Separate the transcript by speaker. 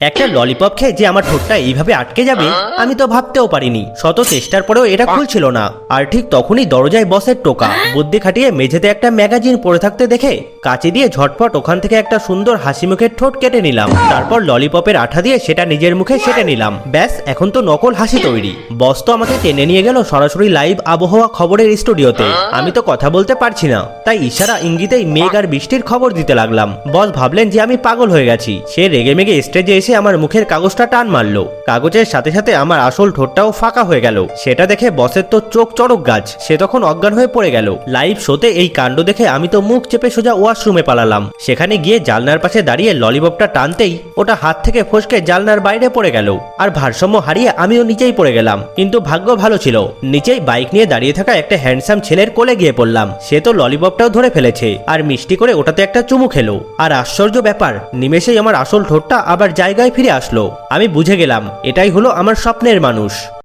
Speaker 1: একটা ললিপপ খেয়ে যে আমার ঠোঁটটা এইভাবে আটকে যাবে আমি তো ভাবতেও পারিনি। শত চেষ্টার পরেও এটা খুলছিল না। আর ঠিক তখনই দরজায় বসের টোকা। বুদ্ধি খাটিয়ে মেঝেতে একটা ম্যাগাজিন পড়ে থাকতে দেখে কাঁচি দিয়ে ঝটপট ওখান থেকে একটা সুন্দর হাসি মুখের ঠোঁট কেটে নিলাম। তারপর ললিপপের আঠা দিয়ে সেটা নিজের মুখে সেটে নিলাম। ব্যাস, এখন তো নকল হাসি তৈরি। বস তো আমাকে টেনে নিয়ে গেল সরাসরি লাইভ আবহাওয়া খবরের স্টুডিওতে। আমি তো কথা বলতে পারছি না, তাই ইশারা ইঙ্গিতেই মেঘ আর বৃষ্টির খবর দিতে লাগলাম। বস ভাবলেন যে আমি পাগল হয়ে গেছি। সে রেগে মেগে স্টেজে এসে আমার মুখের কাগজটা টান মারলো। কাগজের সাথে সাথে আমার আসল ঠোঁটটাও ফাঁকা হয়ে গেল। সেটা দেখে বসের তো চোখ চড়ক গাছ। সে তখন অজ্ঞান হয়ে পড়ে গেল। লাইভ শোতে এই কাণ্ড দেখে আমি তো মুখ চেপে সোজা ওয়াশরুমে পালালাম। সেখানে গিয়ে জানলার পাশে দাঁড়িয়ে ললিপপটা টানতেই ওটা হাত থেকে ফসকে জানলার বাইরে পড়ে গেল। আর ভারসাম্য হারিয়ে আমিও নিচেই পড়ে গেলাম। কিন্তু ভাগ্য ভালো ছিল, নিচেই বাইক নিয়ে দাঁড়িয়ে থাকা একটা হ্যান্ডসাম ছেলের কোলে গিয়ে পড়লাম। সে তো ললিপপটাও ধরে ফেলেছে আর মিষ্টি করে ওটাতে একটা চুমু খেলো। আর আশ্চর্য ব্যাপার, নিমেষেই আমার আসল ঠোঁটটা আবার জায়গায় ফিরে আসলো। আমি বুঝে গেলাম এটাই হলো আমার স্বপ্নের মানুষ।